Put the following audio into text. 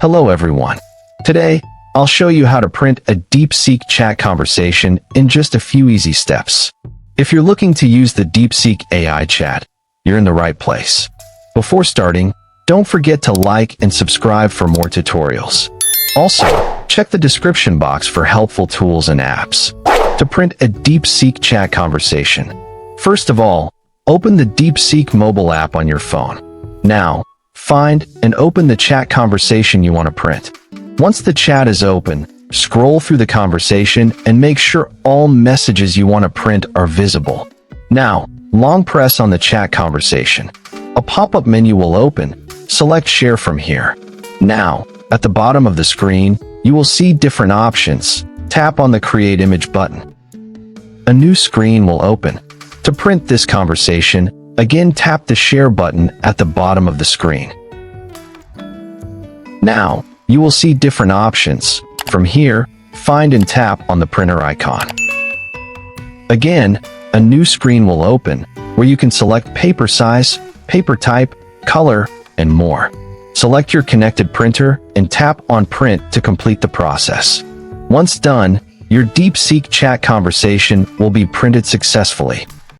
Hello everyone. Today, I'll show you how to print a DeepSeek chat conversation in just a few easy steps. If you're looking to use the DeepSeek AI chat, you're in the right place. Before starting, don't forget to like and subscribe for more tutorials. Also, check the description box for helpful tools and apps to print a DeepSeek chat conversation. First of all, open the DeepSeek mobile app on your phone. Now, find and open the chat conversation you want to print. Once the chat is open, scroll through the conversation and make sure all messages you want to print are visible. Now, long press on the chat conversation. A pop-up menu will open. Select Share from here. Now, at the bottom of the screen, you will see different options. Tap on the Create Image button. A new screen will open. To print this conversation, again tap the Share button at the bottom of the screen. Now, you will see different options. From here, find and tap on the printer icon. Again, a new screen will open, where you can select paper size, paper type, color, and more. Select your connected printer and tap on Print to complete the process. Once done, your DeepSeek chat conversation will be printed successfully.